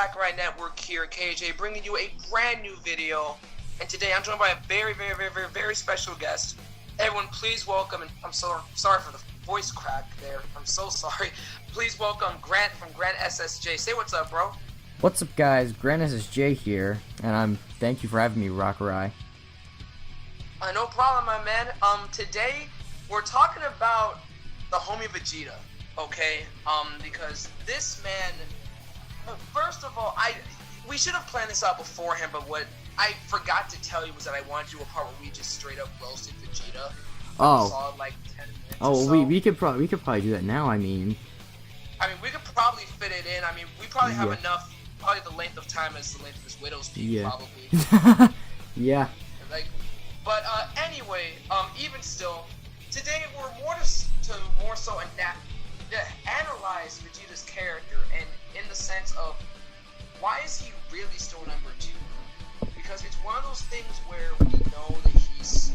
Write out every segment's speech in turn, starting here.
Sakurai Network here at KJ, bringing you a brand new video. And today I'm joined by a very special guest. Everyone, please welcome, and I'm so sorry for the voice crack there. I'm so sorry. Please welcome Grant from GrantSSJ. Say what's up, bro. What's up, guys? GrantSSJ here, and thank you for having me, Rockerai. No problem, my man. Today we're talking about the homie Vegeta, okay? Because this man, first of all, we should have planned this out beforehand, but what I forgot to tell you was that I wanted to do a part where we just straight up roasted Vegeta. Oh. Solid, like 10 minutes Oh, or so. we could probably do that now. I mean, we could probably fit it in. We probably have enough, probably the length of time as the length of this Widow's Peak, probably. Yeah. But anyway, even still, today we're more so analyze Vegeta's character, and in the sense of why is he really still number 2? Because it's one of those things where we know that he's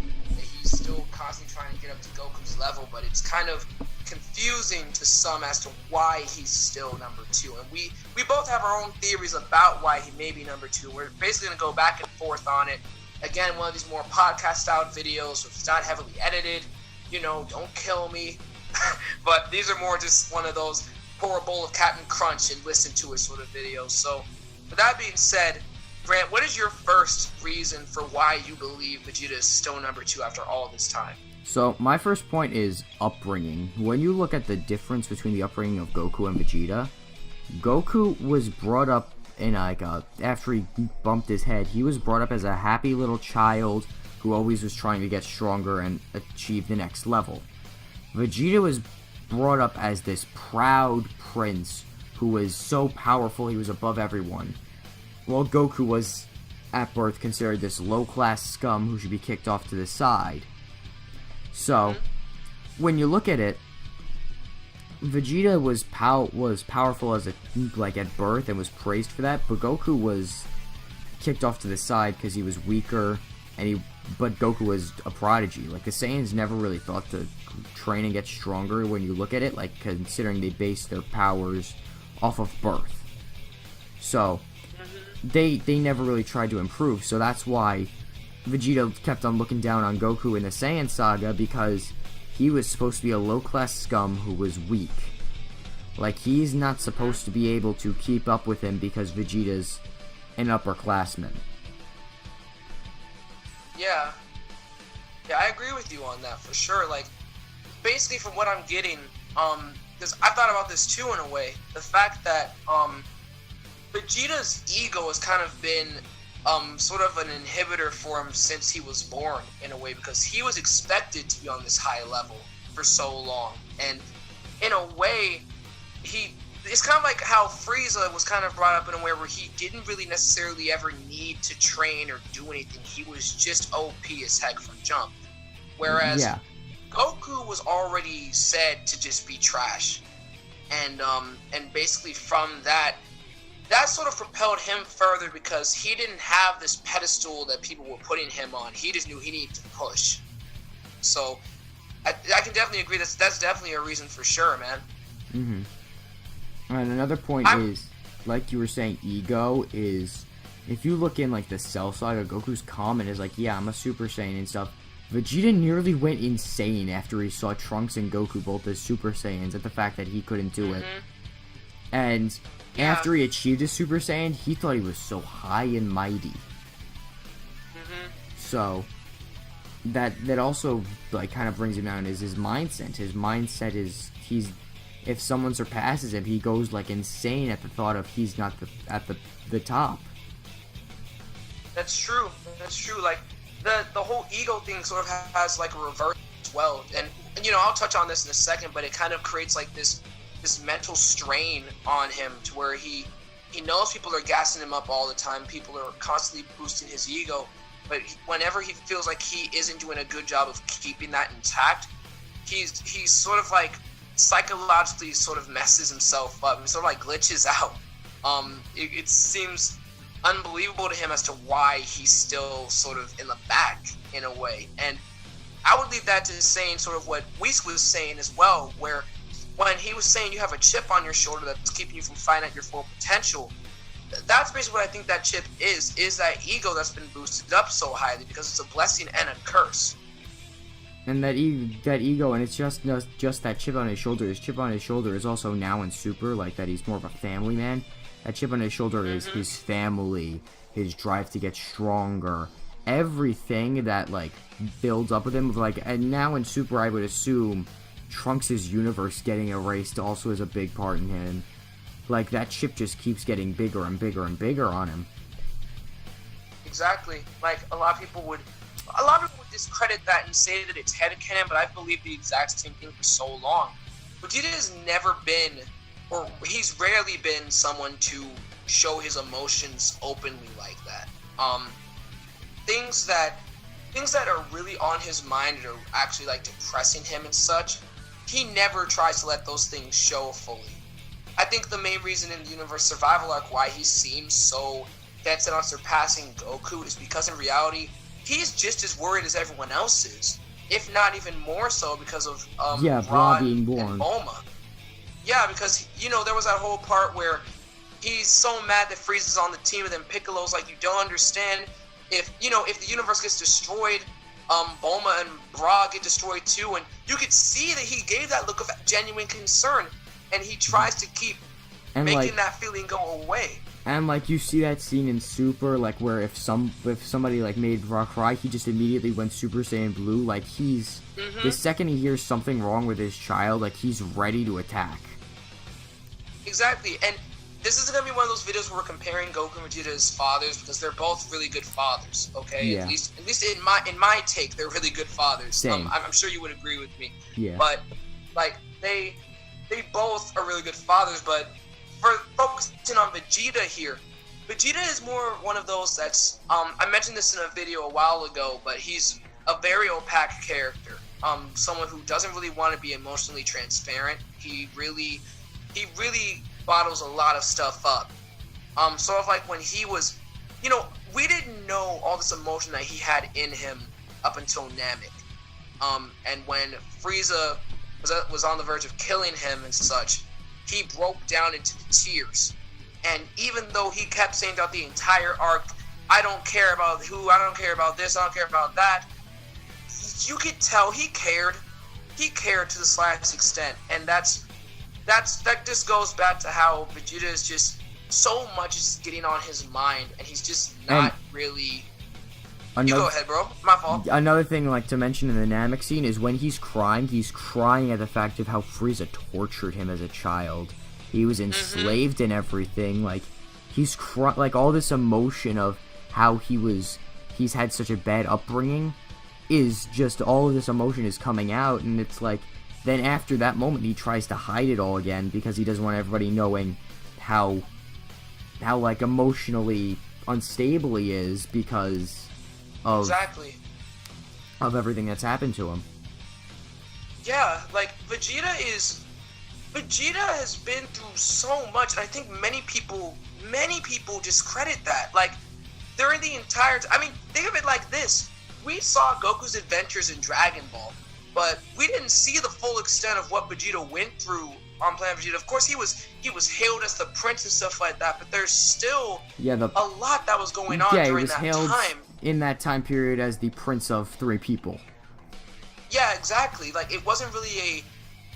still constantly trying to get up to Goku's level, but it's kind of confusing to some as to why he's still number 2. And we both have our own theories about why he may be number 2. We're basically going to go back and forth on it. Again, one of these more podcast-style videos, so if it's not heavily edited, don't kill me. But these are more just one of those pour a bowl of Captain Crunch and listen to it sort of videos. So, with that being said, Grant, what is your first reason for why you believe Vegeta is still number 2 after all this time? So, my first point is upbringing. When you look at the difference between the upbringing of Goku and Vegeta, Goku was brought up in after he bumped his head, he was brought up as a happy little child who always was trying to get stronger and achieve the next level. Vegeta was brought up as this proud prince who was so powerful he was above everyone, while Goku was at birth considered this low-class scum who should be kicked off to the side. So, when you look at it, Vegeta was powerful as at birth and was praised for that, but Goku was kicked off to the side because he was weaker, but Goku was a prodigy. Like, the Saiyans never really thought to train and get stronger when you look at it, like, considering they base their powers off of birth. So, they never really tried to improve, so that's why Vegeta kept on looking down on Goku in the Saiyan saga, because he was supposed to be a low-class scum who was weak. Like, he's not supposed to be able to keep up with him because Vegeta's an upperclassman. Yeah, I agree with you on that for sure. Like, basically from what I'm getting, because I thought about this too in a way, the fact that Vegeta's ego has kind of been sort of an inhibitor for him since he was born, in a way, because he was expected to be on this high level for so long. And in a way, it's kind of like how Frieza was kind of brought up in a way where he didn't really necessarily ever need to train or do anything. He was just OP as heck from jump. Whereas Goku was already said to just be trash. And basically from that sort of propelled him further, because he didn't have this pedestal that people were putting him on. He just knew he needed to push. So, I can definitely agree that's definitely a reason for sure, man. Mm-hmm. And another point is, like you were saying, ego is, if you look in, like, the Cell Saga, Goku's comment is like, yeah, I'm a Super Saiyan and stuff. Vegeta nearly went insane after he saw Trunks and Goku both as Super Saiyans at the fact that he couldn't do it. And after he achieved his Super Saiyan, he thought he was so high and mighty. So, that also, like, kind of brings him down is his mindset. His mindset is, if someone surpasses him, he goes, like, insane at the thought of he's not at the top. That's true. Like, the whole ego thing sort of has, like, a reverse as well. And I'll touch on this in a second, but it kind of creates, like, this mental strain on him, to where he knows people are gassing him up all the time. People are constantly boosting his ego. But whenever he feels like he isn't doing a good job of keeping that intact, he's sort of like psychologically sort of messes himself up. He sort of like glitches out. It seems unbelievable to him as to why he's still sort of in the back in a way. And I would leave that to saying sort of what Whis was saying as well, where when he was saying you have a chip on your shoulder that's keeping you from finding out your full potential, that's basically what I think that chip is that ego that's been boosted up so highly because it's a blessing and a curse. And that ego, and it's just that chip on his shoulder. His chip on his shoulder is also now in Super, like that he's more of a family man. That chip on his shoulder is his family, his drive to get stronger, everything that like builds up with him. Like, and now in Super, I would assume Trunks' universe getting erased also is a big part in him. Like, that chip just keeps getting bigger and bigger and bigger on him. Exactly. Like, a lot of people would discredit that and say that it's headcanon, but I've believed the exact same thing for so long. Vegeta has never been, or he's rarely been someone to show his emotions openly like that. Things that are really on his mind and are actually like depressing him and such, he never tries to let those things show fully. I think the main reason in the Universe Survival Arc why he seems so dead set on surpassing Goku is because in reality, he's just as worried as everyone else is, if not even more so because of Rod being and born. Bulma. Yeah, because, you know, there was that whole part where he's so mad that Frieza's on the team and then Piccolo's like, you don't understand, if the universe gets destroyed, Bulma and Bra get destroyed too, and you could see that he gave that look of genuine concern, and he tries to keep making that feeling go away. And like you see that scene in Super, like where if somebody like made Bra cry, he just immediately went Super Saiyan Blue. Like he's the second he hears something wrong with his child, like he's ready to attack. Exactly, and this is gonna be one of those videos where we're comparing Goku and Vegeta as fathers because they're both really good fathers. Okay, yeah. At least in my take, they're really good fathers. Same. I'm sure you would agree with me. Yeah. But like they both are really good fathers, but for focusing on Vegeta here, Vegeta is more one of those that's I mentioned this in a video a while ago, but he's a very opaque character. Someone who doesn't really want to be emotionally transparent. He really bottles a lot of stuff up. Sort of like when he was, we didn't know all this emotion that he had in him up until Namek. And when Frieza was on the verge of killing him and such, he broke down into tears. And even though he kept saying throughout the entire arc, I don't care about who, I don't care about this, I don't care about that, you could tell he cared. He cared to the slightest extent. And that just goes back to how Vegeta is just so much is getting on his mind, and he's just not really. You go ahead, bro. My fault. Another thing, like to mention in the Namek scene, is when he's crying at the fact of how Frieza tortured him as a child. He was enslaved and everything. Like he's like all this emotion of how he's had such a bad upbringing, is just all of this emotion is coming out, and it's like. Then after that moment, he tries to hide it all again because he doesn't want everybody knowing how like emotionally unstable he is because of everything that's happened to him. Yeah, like Vegeta has been through so much, and I think many people discredit that. Like during the entire I mean, think of it like this: we saw Goku's adventures in Dragon Ball. But we didn't see the full extent of what Vegeta went through on Planet Vegeta. Of course, he was hailed as the prince and stuff like that, but there's still a lot that was going on during that time. In that time period as the prince of 3 people. Yeah, exactly. Like, it wasn't really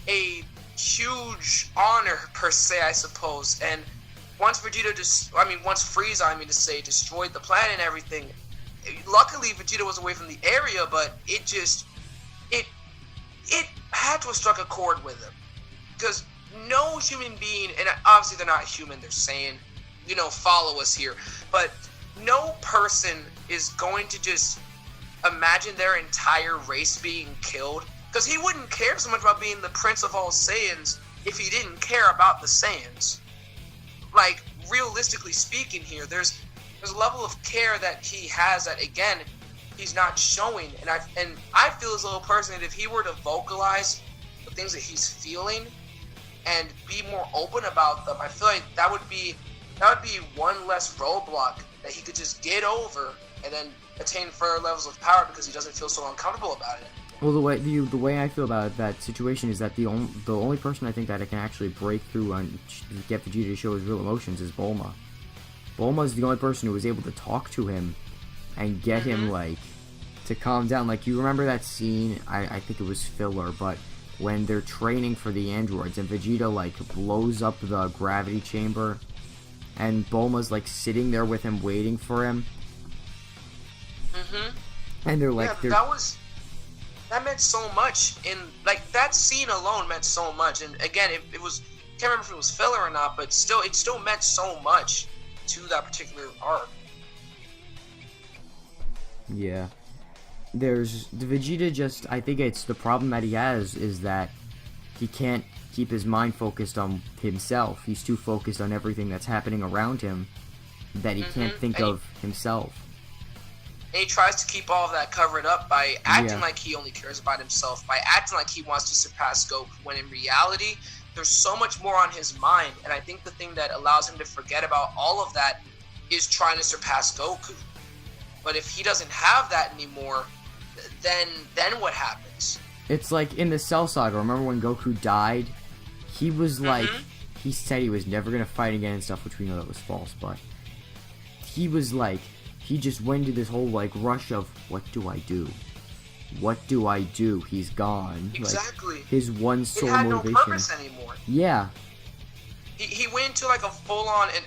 a huge honor, per se, I suppose. And once Frieza, destroyed the planet and everything, luckily Vegeta was away from the area, but it had to have struck a chord with him. Because no human being, and obviously they're not human, they're saying, follow us here, but no person is going to just imagine their entire race being killed. Because he wouldn't care so much about being the Prince of all Saiyans if he didn't care about the Saiyans. Like, realistically speaking here, there's a level of care that he has that, again, he's not showing, and I feel as though personally that if he were to vocalize the things that he's feeling and be more open about them, I feel like that would be one less roadblock that he could just get over and then attain further levels of power because he doesn't feel so uncomfortable about it. Well, the way I feel about that situation is that the only person I think that it can actually break through and get Vegeta to show his real emotions is Bulma. Bulma's the only person who was able to talk to him and get him, like, to calm down. Like, you remember that scene, I think it was filler, but when they're training for the androids and Vegeta, like, blows up the gravity chamber and Bulma's, like, sitting there with him waiting for him. And they're like, that meant so much. In like, that scene alone meant so much. And again, it was, can't remember if it was filler or not, but still, it still meant so much to that particular arc. Yeah. There's the Vegeta, just, I think it's the problem that he has is that he can't keep his mind focused on himself. He's too focused on everything that's happening around him that he can't think of himself. And he tries to keep all of that covered up by acting like he only cares about himself, by acting like he wants to surpass Goku, when in reality, there's so much more on his mind. And I think the thing that allows him to forget about all of that is trying to surpass Goku. But if he doesn't have that anymore, then what happens? It's like in the Cell Saga, remember when Goku died? He was like, he said he was never going to fight again and stuff, which we know that was false, but he was like, he just went into this whole, like, rush of, what do I do? What do I do? He's gone. Exactly. Like, his one sole motivation. It had motivation. no purpose anymore. Yeah. He went into, like, a full-on, and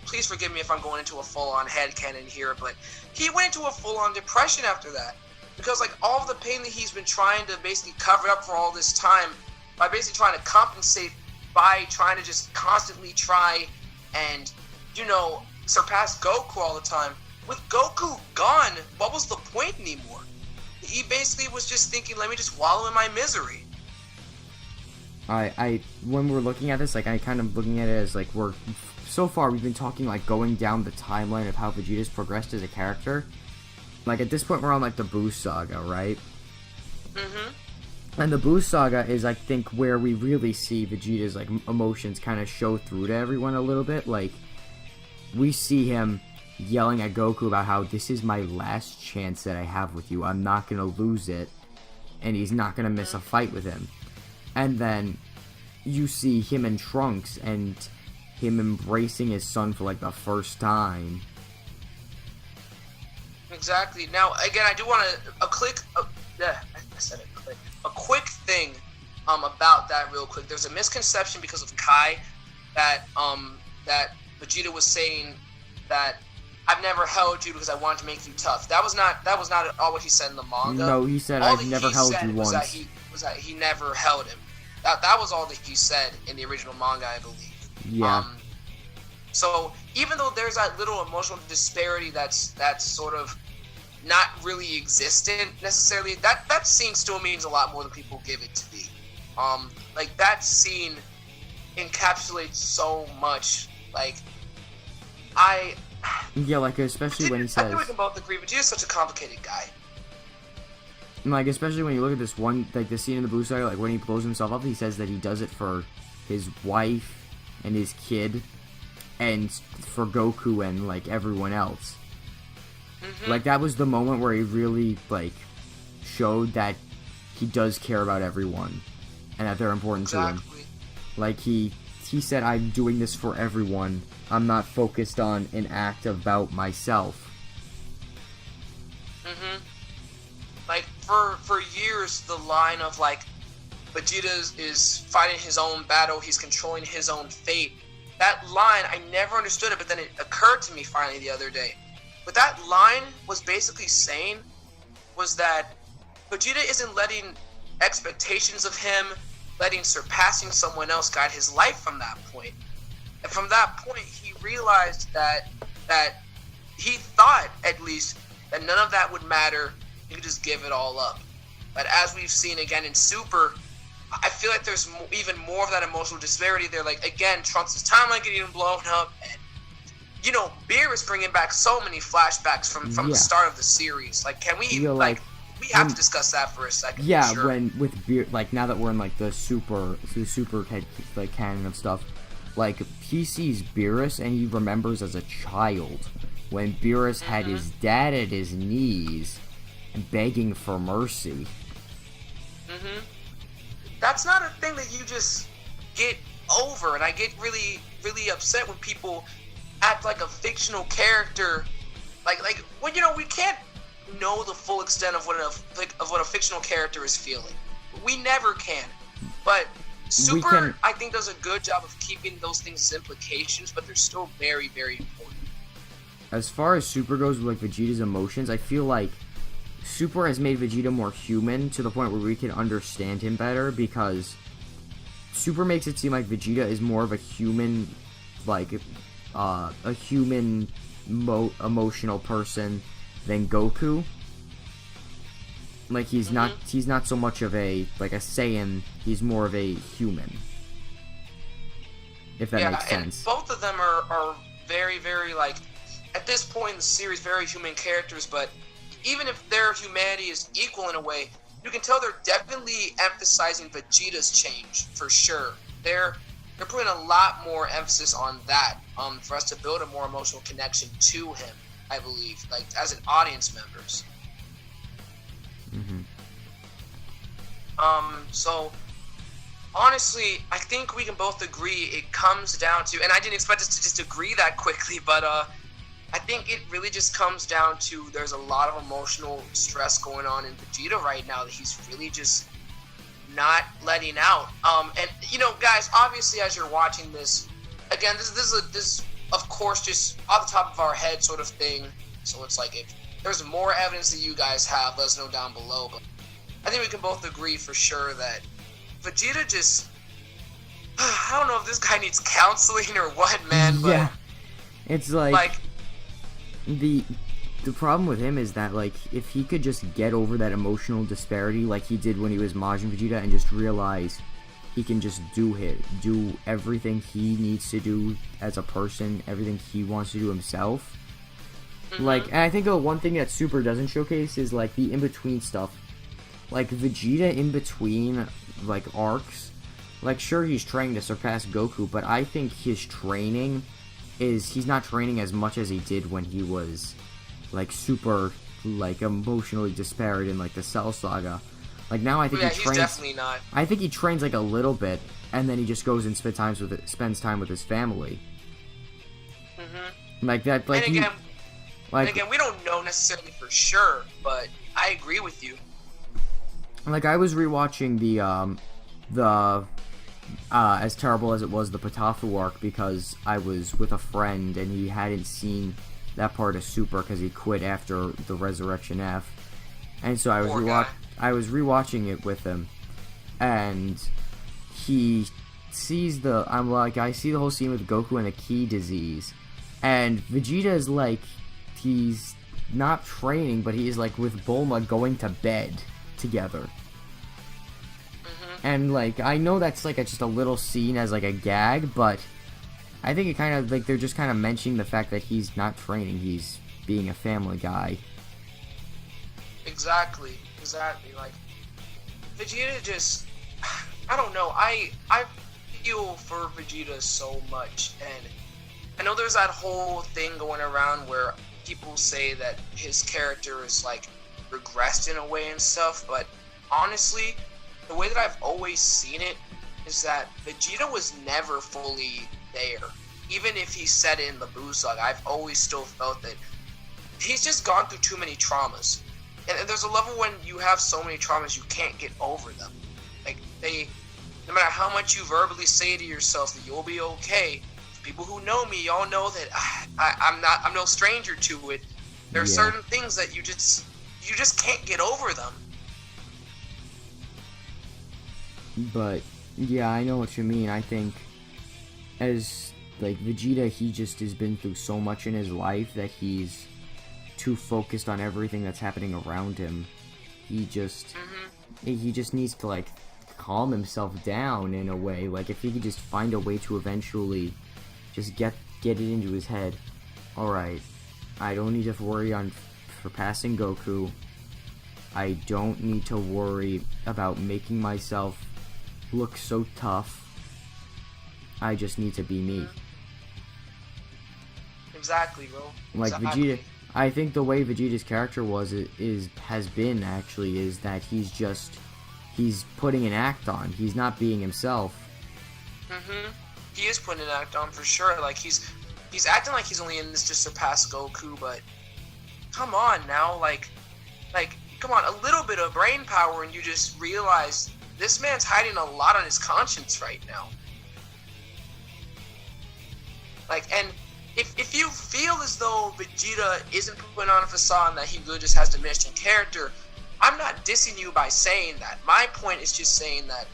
please forgive me if I'm going into a full-on headcanon here, but he went into a full-on depression after that. Because, like, all of the pain that he's been trying to basically cover up for all this time, by basically trying to compensate by trying to just constantly try and, you know, surpass Goku all the time. With Goku gone, what was the point anymore? He basically was just thinking, let me just wallow in my misery. When we're looking at this, like, I kind of looking at it as, like, so far we've been talking, like, going down the timeline of how Vegeta's progressed as a character. Like, at this point we're on, like, the Boost Saga, right? And the Boost Saga is, I think, where we really see Vegeta's, like, emotions kind of show through to everyone a little bit. Like, we see him yelling at Goku about how this is my last chance that I have with you. I'm not going to lose it. And he's not going to miss a fight with him. And then you see him in Trunks and him embracing his son for, like, the first time. Exactly. Now, again, I do want to, a quick thing about that real quick. There's a misconception because of Kai that Vegeta was saying that I've never held you because I wanted to make you tough. That was not at all what he said in the manga. No, he said I've never held you once. Was that he never held him. That was all that he said in the original manga, I believe. Yeah. So even though there's that little emotional disparity that's sort of not really existent necessarily, that scene still means a lot more than people give it to be. Like, that scene encapsulates so much. Like, yeah, like, especially when he says, I think we can both agree, Vegeta's such a complicated guy. Like, especially when you look at this one, like, the scene in the Blue Saga, like, when he blows himself up, he says that he does it for his wife and his kid and for Goku and, like, everyone else. Like, that was the moment where he really, like, showed that he does care about everyone and that they're important to him. Like, he said, I'm doing this for everyone. I'm not focused on an act about myself. Like, for years, the line of, like, Vegeta is fighting his own battle, he's controlling his own fate. That line, I never understood it, but then it occurred to me finally the other day. What that line was basically saying was that Vegeta isn't letting expectations of him, letting surpassing someone else guide his life from that point. And from that point, he realized that he thought, at least, that none of that would matter. He could just give it all up. But as we've seen again in Super, I feel like there's even more of that emotional disparity there. Like, again, Trunks' timeline getting blown up, and, you know, Beer is bringing back so many flashbacks from the start of the series. Like, can we even, like, we have to discuss that for a second. Yeah, sure. when, with Beer, like, now that we're in, like, the super like, canon of stuff, like, he sees Beerus and he remembers as a child when Beerus had his dad at his knees begging for mercy. That's not a thing that you just get over, and I get really, really upset when people act like fictional character, like when we can't know the full extent of what a fictional character is feeling. We never can. But Super, I think, does a good job of keeping those things as implications, but they're still very, very important. As far as Super goes with like Vegeta's emotions, I feel like Super has made Vegeta more human to the point where we can understand him better, because Super makes it seem like Vegeta is more of a human, like a human emotional person than Goku. Like he's not so much of a like a Saiyan, he's more of a human. If that makes sense. And both of them are very, very, like, at this point in the series, very human characters, but even if their humanity is equal in a way, you can tell they're definitely emphasizing Vegeta's change, for sure. They're putting a lot more emphasis on that, for us to build a more emotional connection to him, I believe, like, as an audience members. So, honestly, I think we can both agree it comes down to, and I didn't expect us to just agree that quickly, but, I think it really just comes down to there's a lot of emotional stress going on in Vegeta right now that he's really just not letting out. And guys, obviously, as you're watching this, again, this is of course just off the top of our head sort of thing. So it's like, if there's more evidence that you guys have, let us know down below. But I think we can both agree for sure that Vegeta just, I don't know if this guy needs counseling or what, man. But yeah, it's like the problem with him is that, like, if he could just get over that emotional disparity like he did when he was Majin Vegeta and just realize he can just do everything he needs to do as a person, everything he wants to do himself. Like, and I think the one thing that Super doesn't showcase is, like, the in-between stuff. Like, Vegeta in between, like, arcs, like, sure, he's training to surpass Goku, but I think his training is, he's not training as much as he did when he was, like, super, like, emotionally disparate in, like, the Cell Saga. Like, now I think he trains, he's definitely not. I think he trains, like, a little bit, and then he just goes and spends time with his family. Like, that, like, and again, we don't know necessarily for sure, but I agree with you. Like, I was rewatching the as terrible as it was, the Patafu arc, because I was with a friend and he hadn't seen that part of Super because he quit after the Resurrection F, and so I was rewatching it with him, and he sees I see the whole scene with Goku and the Ki disease, and Vegeta is like, he's not training, but he's like with Bulma going to bed together. And, like, I know that's, like, just a little scene as, like, a gag, but I think it kind of, like, they're just kind of mentioning the fact that he's not training, he's being a family guy. Exactly. Like, Vegeta just, I don't know, I feel for Vegeta so much, and I know there's that whole thing going around where people say that his character is, like, regressed in a way and stuff, but honestly, the way that I've always seen it is that Vegeta was never fully there. Even if he said it in the Buu Saga, I've always still felt that he's just gone through too many traumas. And there's a level when you have so many traumas, you can't get over them. Like, no matter how much you verbally say to yourself that you'll be okay, people who know me, y'all know that I'm no stranger to it. There are certain things that you just can't get over them. But, yeah, I know what you mean. I think, as, like, Vegeta, he just has been through so much in his life that he's too focused on everything that's happening around him. He just needs to, like, calm himself down in a way. Like, if he could just find a way to eventually just get it into his head. Alright, I don't need to worry for passing Goku. I don't need to worry about making myself look so tough. I just need to be me. Exactly, bro. Like, Vegeta, I think the way Vegeta's character has been is that he's putting an act on. He's not being himself. He is putting an act on for sure. Like, he's he's acting like he's only in this to surpass Goku, but come on now, like, come on, a little bit of brain power and you just realize this man's hiding a lot on his conscience right now. Like, and if you feel as though Vegeta isn't putting on a facade that he really just has diminished in character, I'm not dissing you by saying that. My point is just saying that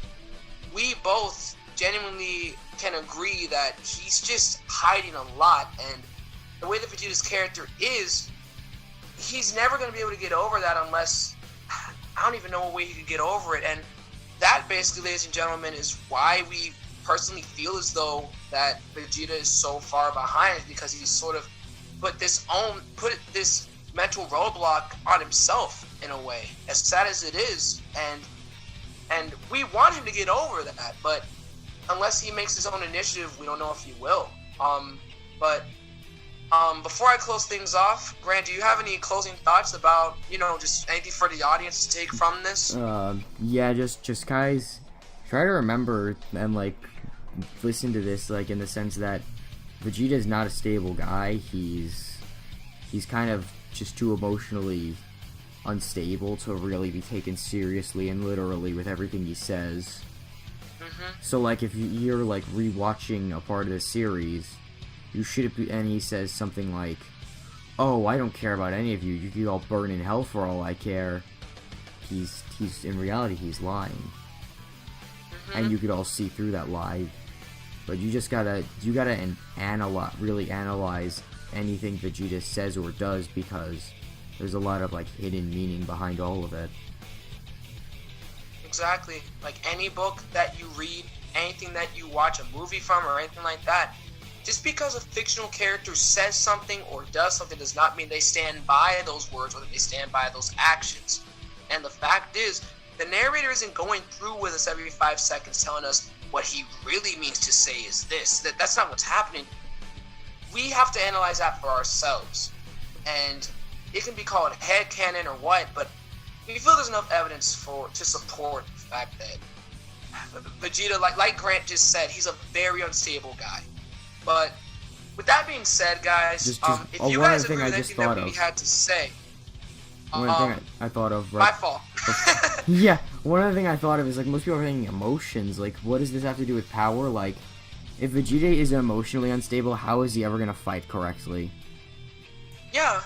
we both genuinely can agree that he's just hiding a lot, and the way that Vegeta's character is, he's never going to be able to get over that unless, I don't even know what way he could get over it. And that basically, ladies and gentlemen, is why we personally feel as though that Vegeta is so far behind, because he's sort of put this mental roadblock on himself in a way, as sad as it is, and we want him to get over that, but unless he makes his own initiative, we don't know if he will. Before I close things off, Grant, do you have any closing thoughts about, just anything for the audience to take from this? Yeah, just guys, try to remember and, like, listen to this, like, in the sense that Vegeta is not a stable guy. He's kind of just too emotionally unstable to really be taken seriously and literally with everything he says. So, like, if you're, like, rewatching a part of the series, you should be, and he says something like, "Oh, I don't care about any of you. You could all burn in hell for all I care." He's in reality, he's lying. And you could all see through that lie. But you gotta really analyze anything Vegeta says or does, because there's a lot of, like, hidden meaning behind all of it. Exactly. Like any book that you read, anything that you watch a movie from, or anything like that, just because a fictional character says something or does something does not mean they stand by those words or that they stand by those actions. And the fact is, the narrator isn't going through with us every 5 seconds telling us what he really means to say is this. That's not what's happening. We have to analyze that for ourselves. And it can be called headcanon or what, but we feel there's enough evidence to support the fact that Vegeta, like Grant just said, he's a very unstable guy. But with that being said, guys, if you guys agree with anything that we had to say, one thing I thought of. Right, my fault. Yeah, one other thing I thought of is, like, most people are thinking emotions. Like, what does this have to do with power? Like, if Vegeta is emotionally unstable, how is he ever gonna fight correctly? Yeah.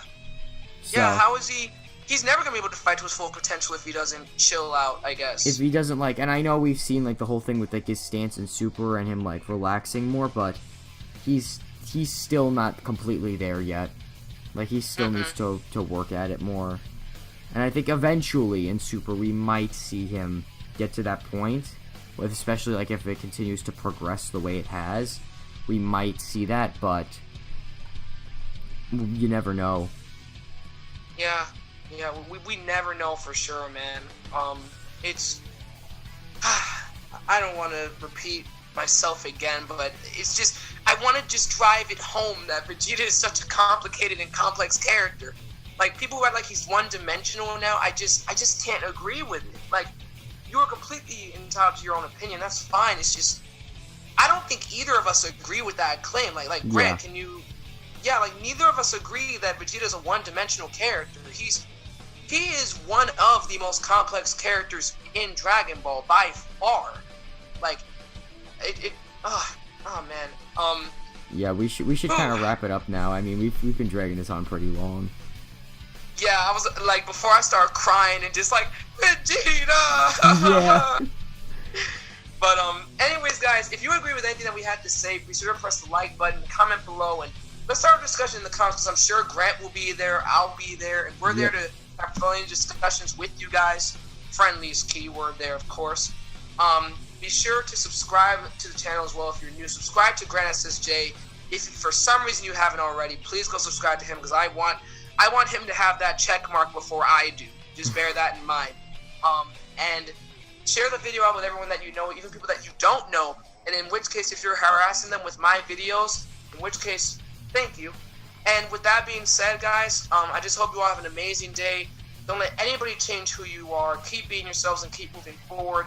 So, yeah, how is he? He's never gonna be able to fight to his full potential if he doesn't chill out, I guess. If he doesn't, like, and I know we've seen, like, the whole thing with, like, his stance in Super and him, like, relaxing more, but he's still not completely there yet. Like, he still needs to work at it more. And I think eventually in Super we might see him get to that point, with, especially, like, if it continues to progress the way it has, we might see that, but you never know. Yeah, we never know for sure, man. It's I don't want to repeat myself again, but it's just, I want to just drive it home that Vegeta is such a complicated and complex character. Like, people who are like he's one-dimensional now, I just can't agree with it. Like, you are completely entitled to your own opinion, that's fine. It's just, I don't think either of us agree with that claim. Like Grant, can you... Yeah, like, neither of us agree that Vegeta's a one-dimensional character. He is one of the most complex characters in Dragon Ball by far. Like, oh man. Yeah, we should kind of wrap it up now. I mean, we've been dragging this on pretty long. Yeah, I was like, before I start crying and just like, Vegeta. Yeah. But anyways, guys, if you agree with anything that we had to say, be sure to press the like button, comment below, and let's start a discussion in the comments, because I'm sure Grant will be there, I'll be there, and we're there to have friendly discussions with you guys. Friendly is keyword there, of course. Be sure to subscribe to the channel as well if you're new. Subscribe to GrantSSJ. If for some reason you haven't already, please go subscribe to him, because I want him to have that check mark before I do. Just bear that in mind. And share the video out with everyone that you know, even people that you don't know. And in which case, if you're harassing them with my videos, in which case, thank you. And with that being said, guys, I just hope you all have an amazing day. Don't let anybody change who you are. Keep being yourselves and keep moving forward.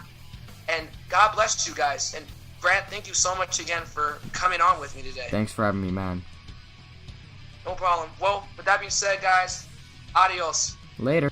And God bless you guys. And Grant, thank you so much again for coming on with me today. Thanks for having me, man. No problem. Well, with that being said, guys, adios. Later.